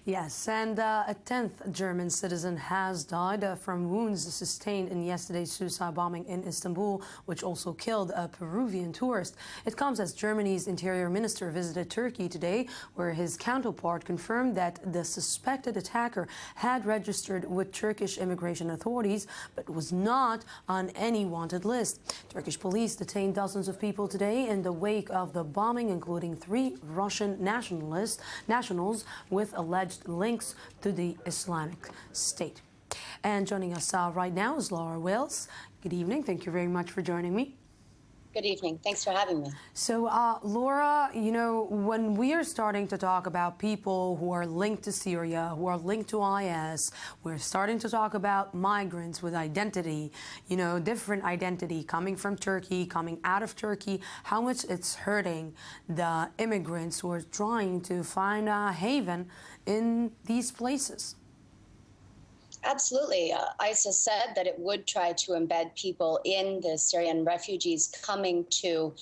Yes, and a 10th German citizen has died from wounds sustained in yesterday's suicide bombing in Istanbul, which also killed a Peruvian tourist. It comes as Germany's interior minister visited Turkey today, where his counterpart confirmed that the suspected attacker had registered with Turkish immigration authorities, but was not on any wanted list. Turkish police detained dozens of people today in the wake of the bombing, including 3 Russian nationals with alleged links to the Islamic State. And joining us right now is Laura Wales. Good evening. Thank you very much for joining me. Good evening. Thanks for having me. So, Laura, you know, when we are starting to talk about people who are linked to Syria, who are linked to IS, we're starting to talk about migrants with identity, you know, different identity coming from Turkey, coming out of Turkey, how much it's hurting the immigrants who are trying to find a haven in these places. Absolutely. ISIS said that it would try to embed people in the Syrian refugees coming to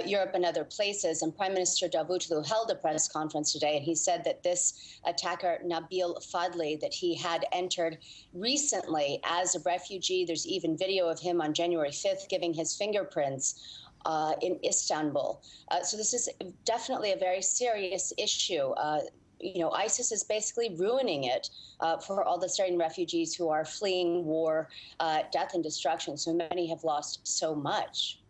Europe and other places. And Prime Minister Davutoglu held a press conference today, and he said that this attacker, Nabil Fadli, that he had entered recently as a refugee. There's even video of him on January 5th giving his fingerprints in Istanbul. So this is definitely a very serious issue. You know, ISIS is basically ruining it for all the Syrian refugees who are fleeing war, death and destruction. So many have lost so much.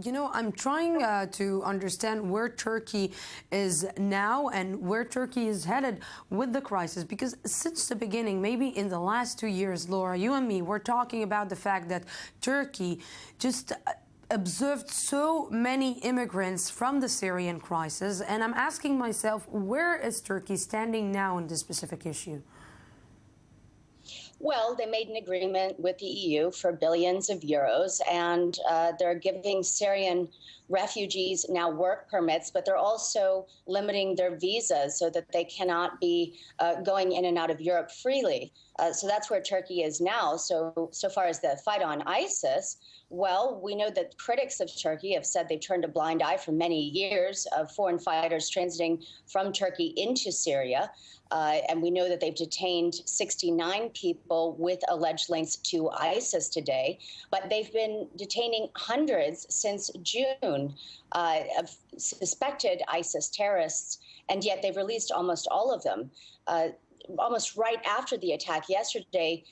You know, I'm trying to understand where Turkey is now and where Turkey is headed with the crisis, because since the beginning, maybe in the last 2 years, Laura, you and me, we're talking about the fact that Turkey just observed so many immigrants from the Syrian crisis, and I'm asking myself, where is Turkey standing now on this specific issue? Well, they made an agreement with the EU for billions of euros, and they're giving Syrian refugees now work permits, but they're also limiting their visas so that they cannot be going in and out of Europe freely. So that's where Turkey is now. So far as the fight on ISIS, well, we know that critics of Turkey have said they've turned a blind eye for many years of foreign fighters transiting from Turkey into Syria. And we know that they've detained 69 people with alleged links to ISIS today. But they've been detaining hundreds since June of suspected ISIS terrorists, and yet they've released almost all of them. Almost right after the attack yesterday,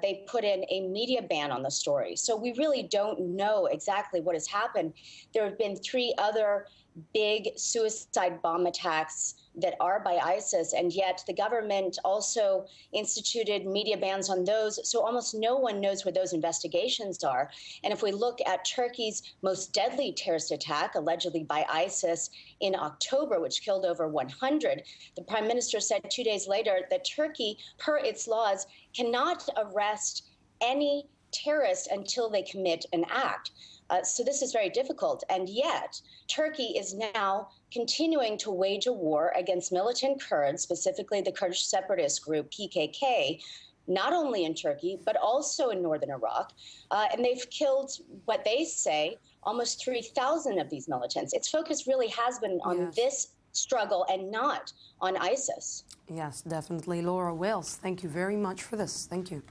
they put in a media ban on the story. So we really don't know exactly what has happened. There have been 3 other big suicide bomb attacks that are by ISIS, and yet the government also instituted media bans on those, so almost no one knows where those investigations are. And if we look at Turkey's most deadly terrorist attack, allegedly by ISIS in October, which killed over 100, the Prime Minister said 2 days later that Turkey, per its laws, cannot arrest any terrorist until they commit an act. So this is very difficult. And yet, Turkey is now continuing to wage a war against militant Kurds, specifically the Kurdish separatist group PKK, not only in Turkey, but also in northern Iraq. And they've killed, what they say, almost 3,000 of these militants. Its focus really has been on this struggle and not on ISIS. Yes, definitely. Laura Wales, thank you very much for this. Thank you.